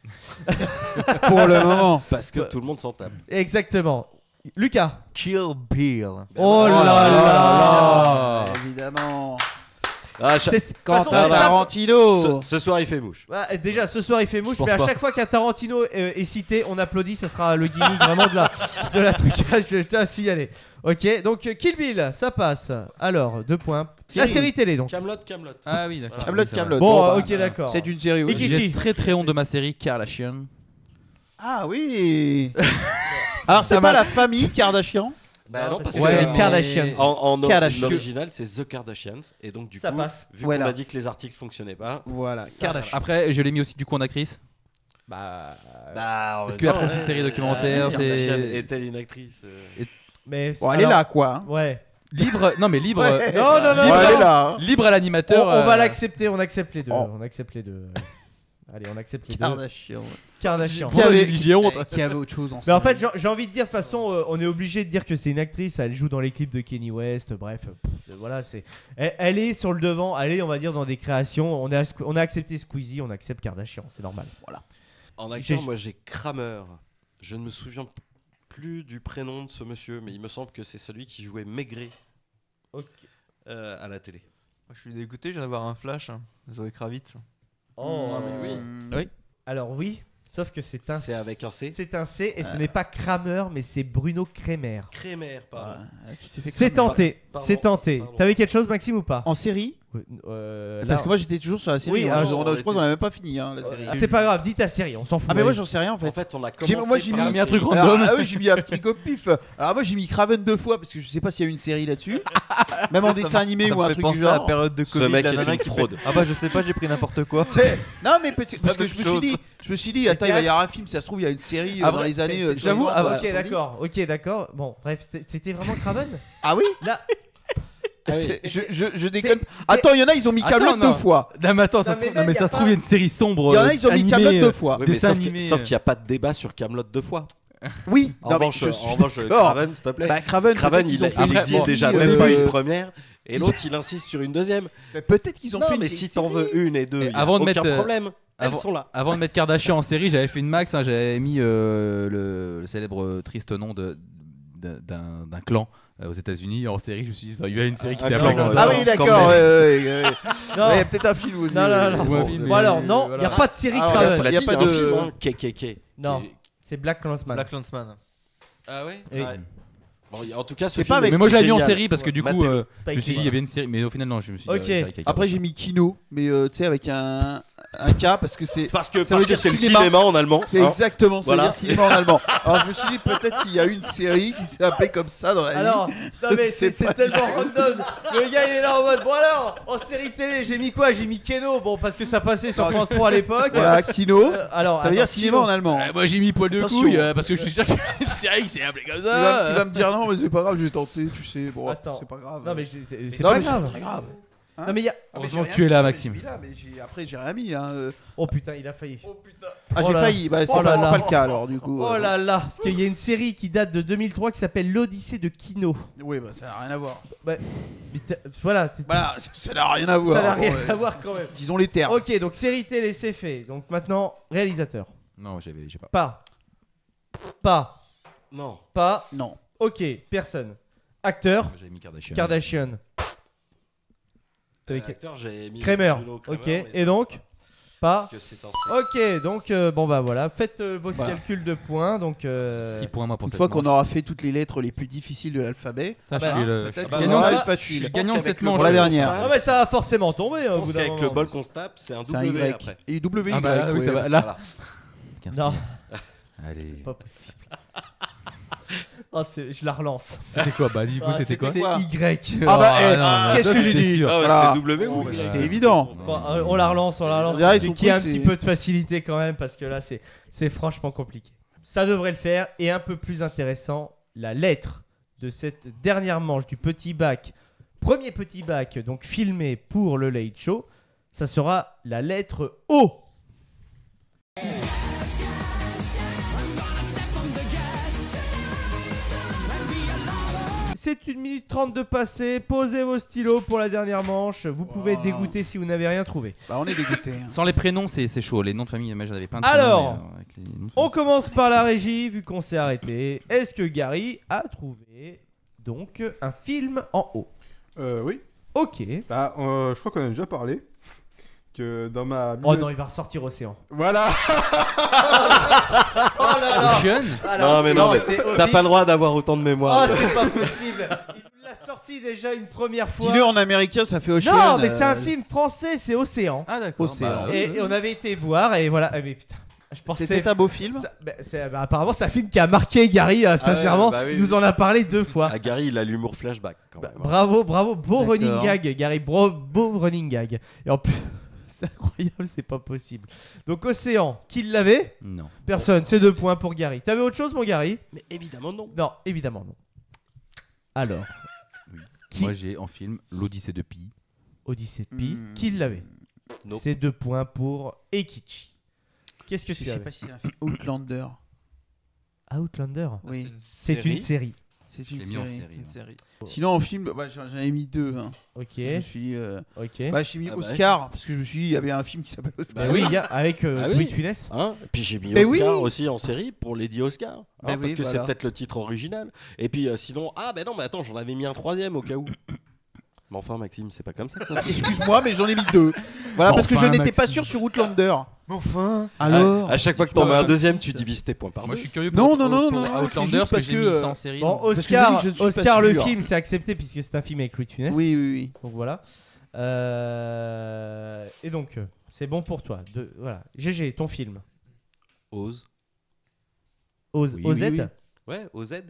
Pour le moment. Parce que tout le monde s'en tape. Exactement. Lucas. Kill Bill. Oh là là. Évidemment. Ah, C'est- de toute façon, Quentin c'est simple. Tarantino. ce soir il fait mouche. Bah, déjà, ce soir il fait mouche, pense mais à pas. chaque fois qu'un Tarantino est cité, on applaudit. Ça sera le gimmick vraiment de la trucage. Je tiens à signaler. Ok, donc Kill Bill, ça passe. Alors, 2 points. La série télé donc. Camelot. Ah oui, d'accord. Camelot, Oui, c'est vrai. Camelot. Bon, bah, ok, d'accord. C'est une série. oui. Et qui- J'ai très très honte de ma série Kardashian. Ah oui. Alors, c'est pas la famille Kardashian. Bah non, parce Ouais, que les Kardashians. en Kardashian. original c'est The Kardashians et donc du Ça coup passe. vu Voilà. qu'on a dit que les articles fonctionnaient pas. Voilà, Kardashian. Après, je l'ai mis aussi du coup en actrice. Bah. Parce que après, c'est une série documentaire, Kardashian c'est- est-elle une actrice Mais Bon, elle est là, quoi. hein. Ouais. Libre. Non, mais libre. Ouais. Non, non, non, Bon, non. elle est là. hein. Libre à l'animateur. On va l'accepter, on accepte les deux. Oh. On accepte les deux. Allez, on accepte les deux. Kardashian. Kardashian. Qui avait- j'ai honte. Qui avait autre chose en Mais en fait, série. j'ai envie de dire, de toute façon, on est obligé de dire que c'est une actrice. Elle joue dans les clips de Kanye West. Bref, voilà, c'est. Elle est sur le devant. Elle est, on va dire, dans des créations. On a accepté Squeezie, on accepte Kardashian. C'est normal. Voilà. En acteur, J'ai- moi j'ai Kramer. Je ne me souviens plus du prénom de ce monsieur, mais il me semble que c'est celui qui jouait Maigret Ok. à la télé. Moi, je suis dégoûté, je viens d'avoir un flash. Zoé Kravitz. Oh, Oui. Alors oui, sauf que c'est un. C'est avec un C. C'est un C et ce n'est pas Kramer, mais c'est Bruno Kremer. Crémer, pardon. Qui s'est fait C'est cramer. tenté. Pardon, C'est tenté. pardon. T'avais quelque chose, Maxime, ou pas? En série Là, Parce que moi j'étais toujours sur la série. Oui, hein, ah, je crois qu'on a même pas fini hein, la série. c'est pas grave, dis ta série, on s'en fout. Ah mais moi j'en sais rien en fait. En fait, on a J'ai- commencé moi j'ai par mis la un truc série. random. Ah oui, j'ai mis un petit au pif. Alors moi j'ai mis Craven 2 fois parce que je sais pas s'il y a une série là-dessus. Même en dessin animé Ça ou me un fait truc du penser à la genre. période de Ce Covid. mec la est nana une qui fait, fraude. ah bah je sais pas, j'ai pris n'importe quoi. Non mais parce que même je me suis dit attends il va y avoir un film, ça se trouve il y a une série Ah, dans vrai, les années j'avoue, 60, ah bah, Ok, d'accord. Bon, bref, c'était vraiment Craven. Ah oui. Là, Je déconne. Attends, il y en a ils ont mis Attends, Camelot non. 2 fois. Non, mais attends, Non, ça se mais trouve, même, non, mais y a ça se trouve, il y a une série sombre. Il y en a ils ont mis animée, Camelot 2 fois. Oui, mais Dessin sauf animé, sauf qu'il n'y a pas de débat sur Camelot 2 fois. Oui. En Non, mais revanche, je suis Craven, s'il te plaît. Bah Craven, Craven, peut-être il qu'ils ont fait une existe série, déjà euh, même pas une première, et l'autre il insiste sur une deuxième. Peut-être qu'ils ont Non, fait une mais si t'en veux une et deux, Et il y a avant de aucun mettre, problème. Elles avant- sont là. Avant de mettre Kardashian en série, j'avais fait une max, hein, j'avais mis le célèbre triste nom d'un clan aux États-Unis en série. Je me suis dit, il y a une série qui Un s'est appelée clan, comme ouais. ça. Ah oui, d'accord. Quand non, Il y a peut-être un film aussi. non, non, non. Ou un film, Bon, alors, non, il voilà. n'y a pas de série Ah, ouais, Craven. Cela y a dit, pas il y a un de- film, hein, KKK. Non, c'est Black Clansman. Black Landsman. Ah ouais. Et- Bon, en tout cas, ce C'est film pas avec- Mais moi, je l'avais mis en génial. série parce que du coup, Mathéo. c'est pas je me suis dit, écrit. il y avait une série, mais au final, non, je me suis dit. Ok. c'est vrai qu'il y a Après j'ai mis Kino, mais tu sais avec un K parce que c'est Parce que Ça veut dire c'est le cinéma. cinéma en allemand. c'est hein. exactement ça Voilà. veut dire cinéma en allemand. Alors je me suis dit peut-être qu'il y a une série qui s'est appelée comme ça dans la vie. Alors, non mais C'est c'est pas tellement random. Le gars il est là en mode bon alors en série télé j'ai mis quoi? J'ai mis Keno, bon parce que ça passait sur France 3 à l'époque. Voilà, Kino, Alors ça veut dire attends, cinéma Kino. en allemand. moi, j'ai mis poil de Attention. couille parce que je suis sûr qu'il y a une série qui s'est appelée comme Il va ça. me dire non mais c'est pas grave, je vais tenter, tu sais, bon Attends. c'est pas grave. Non mais c'est Non, pas mais grave. très grave. Hein Non mais il y a. Heureusement que tu es là, Maxime. Après, j'ai rien mis. Hein. Oh putain, il a failli. Ah, j'ai là. failli. Bah, c'est Oh là pas là. le cas alors, du coup. Oh là là, parce qu'il y a une série qui date de 2003 qui s'appelle l'Odyssée de Kino. Oui, bah, ça n'a rien à voir. Mais voilà, Voilà, ça n'a rien à voir. ça n'a rien Bon, à voir quand même. Disons les termes. Ok, donc série télé, c'est fait. Donc maintenant, réalisateur. Non, j'ai pas. Non. Pas. Non. Ok, personne. Acteur, J'avais mis Kardashian. Kardashian. Avec Acteur, j'ai mis Kramer. Bruno Ok, Kramer, mais et donc pas. parce que c'est un Ok, donc bon bah voilà, faites votre calcul de points. Donc 6 points moi pour Une cette fois qu'on manche. aura fait toutes les lettres les plus difficiles de l'alphabet, Ça, bah, je suis le peut-être bah, qu'on gagnant aura de une ça. facile. Je suis gagnant de cette manche. Pour la dernière. ah bah ça va forcément tomber. Je au pense bout d'un qu'avec le moment. bol qu'on se tape, c'est un C'est un W Y. après. Et W, Ah bah oui, ouais. ça va. Là. Voilà. 15 Non, points. Allez. pas possible. Oh, je la relance. C'était quoi? Bah dis-moi, Ah, c'était quoi? C'est Y. Ah bah, Oh, eh, non, qu'est-ce ça, que j'ai c'était dit sûr. Ah ouais, Voilà. c'était W ou C'était évident. Bon, on la relance, Là, ils sont Qu'il y ait un cool, petit c'est- peu de facilité quand même, parce que là, c'est franchement compliqué. Ça devrait le faire. Et un peu plus intéressant, la lettre de cette dernière manche du petit bac, premier petit bac, donc filmé pour le Late Show, ça sera la lettre O. C'est 1 minute 30 de passé. Posez vos stylos pour la dernière manche. Vous pouvez être dégoûté si vous n'avez rien trouvé. Bah, on est dégoûté. Sans les prénoms, c'est chaud. Les noms de famille, mais j'en avais plein de Alors, prénoms, mais, avec les noms de On famille, commence par la régie, vu qu'on s'est arrêté. Est-ce que Gary a trouvé donc un film en haut? Oui. Ok. Bah, je crois qu'on en a déjà parlé. Que dans ma. Oh non, il va ressortir Océan. Voilà. Oh là là. Ocean. Non, mais non, mais c'est t'as horrible. pas le droit d'avoir autant de mémoire. Oh, c'est pas possible. Il nous l'a sorti déjà une première fois. Dis-le en américain, ça fait Ocean. Non, mais c'est un film français, c'est Océan. Ah d'accord. Océan. Bah, Et on avait été voir, et voilà. Ah, mais putain, je pensais. C'était un beau film. Apparemment, c'est un film qui a marqué Gary, sincèrement. bah oui, il nous en a parlé 2 fois. Ah, Gary, il a l'humour flashback quand même. Bravo, bravo, beau D'accord. running gag, Gary, beau running gag. Et en plus, c'est incroyable, c'est pas possible. Donc Océan, qui l'avait? Non. Personne, c'est 2 points pour Gary. T'avais autre chose, mon Gary? Mais évidemment non. Non, évidemment non. Alors, Qui- Moi j'ai en film l'Odyssée de Pi. Odyssée de Pi, Hmm. qui l'avait? Nope. C'est 2 points pour Eikichi. Qu'est-ce que Je tu sais avais? pas si c'est un film. Outlander. Outlander. Oui, C'est une série. c'est Je une l'ai mis en série. série. série. Sinon, en film, bah, j'en avais mis 2. Hein. Ok, Je suis. ok. Bah, j'ai mis Ah bah, Oscar parce que je me suis dit, il y avait un film qui s'appelle Oscar. Bah oui, il y a avec Ah oui. Louis de Funès. Hein puis j'ai mis Mais Oscar oui. aussi en série pour Lady Oscar. Hein, Bah parce oui, que voilà. c'est peut-être le titre original. Et puis sinon, ah ben non, mais attends, j'en avais mis un 3e au cas où. Mais enfin, Maxime, c'est pas comme ça que ça marche. Excuse-moi, mais j'en ai mis 2. Voilà, parce que je Enfin, n'étais pas Maxime. sûr sur Outlander. Mais enfin. Alors À chaque fois que t'en mets un 2e, tu divises tes points par Moi deux. je suis curieux Non, pour, non, non, pour non, non, c'est Outlander juste parce que parce j'ai que, mis ça en série. Bon, Parce que Oscar, je dis que je ne suis pas Oscar le sûr. film, c'est accepté puisque c'est un film avec Louis de Funès. Oui, oui, oui. Donc voilà. Et donc, c'est bon pour toi. Voilà. GG, ton film. Ose. OZ Oui, oui, oui. Ouais, OZ.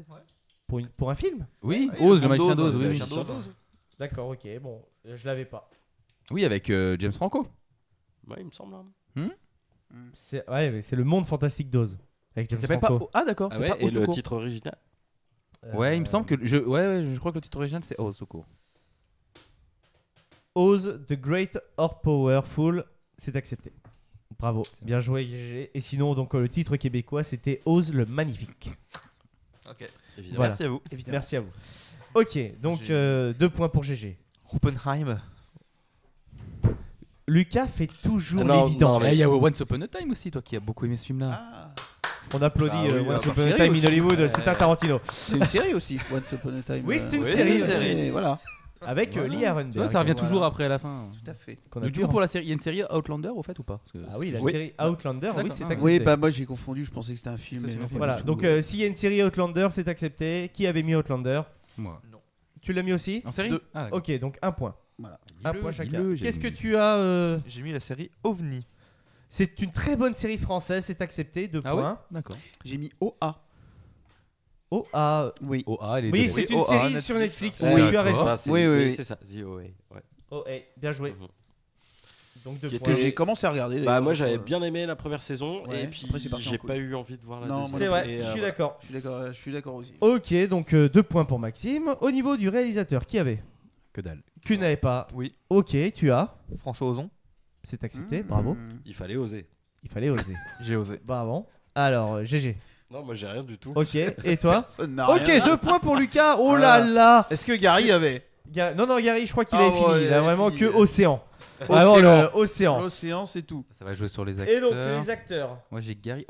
Pour un film? Oui, Ouais, Oz, le le magicien Dose, d'Oz, oui, le oui. magicien d'Oz. D'accord, ok. Bon, je l'avais pas. Oui, avec James Franco. Ouais, il me semble. Hein. Ouais, mais c'est le monde fantastique d'Oz. Avec James Ça s'appelle pas. Franco. Ah d'accord, Ah c'est ouais, pas et Oz le tout court. titre original. Ouais, il me semble que je crois que le titre original c'est Oz tout court. Oz, The Great or Powerful, c'est accepté. Bravo, bien joué GG. Et sinon, donc le titre québécois, c'était Oz le Magnifique. Ok. Évidemment. Voilà. Merci à vous. Merci à vous. Ok, donc 2 points pour GG. Oppenheim. Lucas fait toujours Ah non, l'évidence. non, mais- Ah, il y a Once Upon a Time aussi, toi qui as beaucoup aimé ce film là. Ah, On applaudit Bah oui, Once bah, Upon a série Time in aussi. Hollywood, c'est un Tarantino. c'est une série aussi, Once Upon a Time. Oui, c'est une Oui, série. c'est une série. Et voilà, Avec Voilà. Lee Tu Arenberg. vois, ça revient voilà. toujours après à la fin. tout à fait. qu'on a Donc, pu du coup, en- pour la série, il y a une série Outlander au fait ou pas? Parce que Ah oui, la Oui. série Outlander, oui, D'accord. c'est Ah, accepté. Oui, bah moi j'ai confondu, je pensais que c'était un film. Ça, mais c'est non, un pas film. Voilà, du tout. donc s'il y a une série Outlander, c'est accepté. Qui avait mis Outlander? Moi. Tu l'as mis aussi? En série? Deux. Ah, d'accord. Ok, donc 1 point. Voilà. Un Dis-le, point chacun. dis-le, j'ai Qu'est-ce que mis. tu as J'ai mis la série OVNI. C'est une très bonne série française, c'est accepté, 2 Ah ouais? points. D'accord. J'ai mis OA. Oh, ah. Oui. Oh, elle est Oui, de- c'est Oui, une OA, série Netflix. sur Netflix. Ouais, Oui, tu as d'accord. raison. Ah, c'est- Oui, oui, oui. c'est ça. The OA. Ouais. Oh, hey, bien joué. Mhm. Donc 2 Qui points. Que j'ai commencé à regarder. Bah d'ailleurs, moi j'avais pour, bien aimé la première saison Ouais, et puis après, c'est parti en j'ai couille. pas eu envie de voir la Non, deuxième. C'est vrai, Et, je suis voilà. d'accord. Je suis d'accord aussi. Ok, donc 2 points pour Maxime. Au niveau du réalisateur, qui avait? Que dalle. Tu n'avais pas. Oui. Ok, tu as. François Ozon. C'est accepté, bravo. Il fallait oser. Il fallait oser. J'ai osé. Bravo. Alors, GG. Non, moi j'ai rien du tout. Ok, et toi? Personne n'a Ok, rien. 2 points pour Lucas. Oh là là. Est-ce que Gary avait Non, Gary, je crois qu'il Ah avait ouais, fini. il Il a avait vraiment fini. que Océan. Vraiment le Océan. L'océan, c'est tout. Ça va jouer sur les Et donc, acteurs. les acteurs. Moi j'ai Gary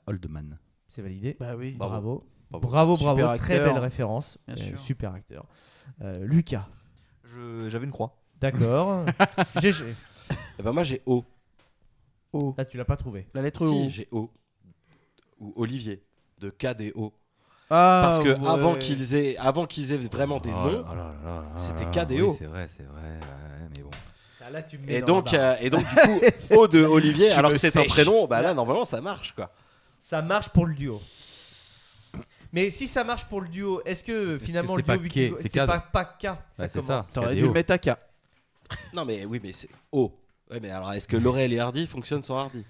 Oldman. C'est validé. Bah oui. Bravo. Bravo. Bravo, Super bravo. Très acteur. belle référence. Bien sûr. Super acteur. Lucas. J'avais une croix. D'accord. GG. Et ben moi j'ai O. O. Ah, tu l'as pas trouvé. La lettre O. Si, j'ai O. Ou Olivier. De KDO. Ah, Parce que ouais. avant qu'ils aient vraiment des noms. C'était KDO. Oui, c'est vrai, ouais, mais bon. Ah, là, tu me mets Et dans donc, la barre. du coup, O de Olivier, Tu alors me que c'est un sèches. prénom, bah là normalement ça marche quoi. Ça marche pour le duo. Mais si ça marche pour le duo, est-ce que finalement que le c'est duo pas Viking K, c'est c'est K. pas K, Bah, c'est ça. commence. T'aurais KDO. dû le mettre à K. Non mais oui mais c'est O. Ouais mais alors est-ce que Laurel et Hardy fonctionnent sans Hardy?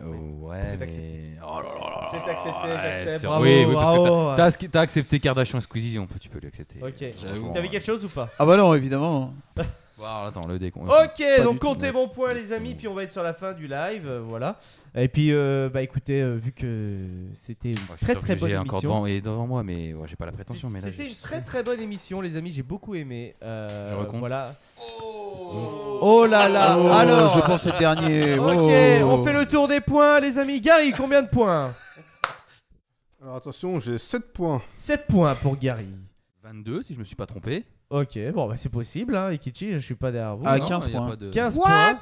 Oui. Ouais, C'est mais... accepté. Oh là là là. C'est accepté, Ouais, j'accepte. sur- Bravo, oui, parce que bravo. t'as accepté Kardashian Squeezie, tu peux l'accepter. Ok. J'avoue. T'avais quelque chose ou pas? Ah bah non, évidemment. Bon, alors, attends, le décompte. Ok, Pas donc du tout, comptez ouais. bons points les amis, puis on va être sur la fin du live, voilà. Et puis bah écoutez, vu que c'était une Moi, je suis très sûr que très bonne j'ai encore émission. devant moi, mais ouais, j'ai pas la prétention. Mais là, C'était j'ai- une très très bonne émission les amis, j'ai beaucoup aimé. Je recompte. Voilà. Oh là là. Oh, Alors. je pense être dernier. Ok, Oh. on fait le tour des points les amis. Gary, combien de points? Alors attention, j'ai 7 points. 7 points pour Gary. 22, si je me suis pas trompé. Ok, bon bah c'est possible hein, Ikichi, je suis pas derrière vous. Ah, Non, 15 y a points. pas de- 15 points.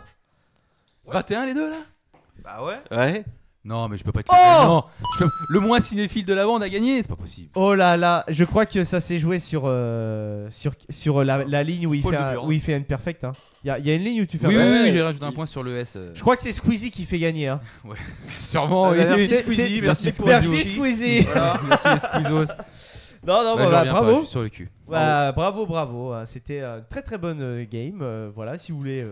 21 les deux là. Bah ouais. Ouais. Non, mais je peux pas être Oh le gagnant. Le moins cinéphile de la bande a gagné, c'est pas possible. Oh là là, je crois que ça s'est joué sur la ligne où il, Paul fait de un, Burin. où il fait un perfect. Hein. Il y a une ligne où tu fais Oui, un... oui, Ouais. oui, j'ai rajouté un point sur le S. Je crois que c'est Squeezie qui fait gagner. Hein. Sûrement, oui. Merci, C'est- Squeezie, c'est- merci, Merci Squeezie. Squeezie. Voilà. Merci les Squeezos. Non, non, Bah, voilà, je reviens pas, je bravo. suis sur le cul. Bravo. Hein. C'était une très très bonne game. Voilà, si vous voulez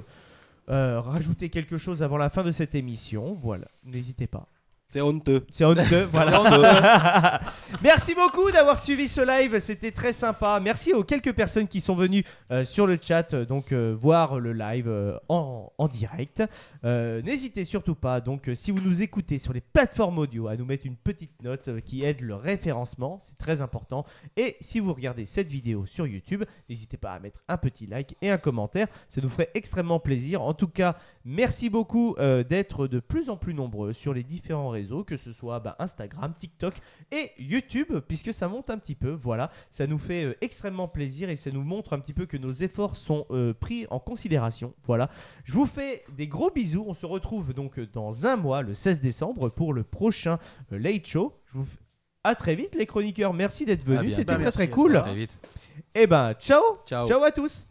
rajouter quelque chose avant la fin de cette émission, voilà, n'hésitez pas. C'est honteux. C'est honteux, voilà. Merci beaucoup d'avoir suivi ce live, c'était très sympa. Merci aux quelques personnes qui sont venues sur le chat, donc voir le live en direct. N'hésitez surtout pas, donc si vous nous écoutez sur les plateformes audio, à nous mettre une petite note qui aide le référencement, c'est très important. Et si vous regardez cette vidéo sur YouTube, n'hésitez pas à mettre un petit like et un commentaire, ça nous ferait extrêmement plaisir. En tout cas, merci beaucoup d'être de plus en plus nombreux sur les différents réseaux, que ce soit Instagram, TikTok et YouTube, puisque ça monte un petit peu. Voilà, ça nous fait extrêmement plaisir et ça nous montre un petit peu que nos efforts sont pris en considération. Voilà, je vous fais des gros bisous. On se retrouve donc dans un mois, le 16 décembre, pour le prochain Late Show. Je vous à très vite les chroniqueurs. Merci d'être venus, À bientôt. c'était très Merci, très à cool. toi. Très vite. Et ciao, Ciao. ciao à tous.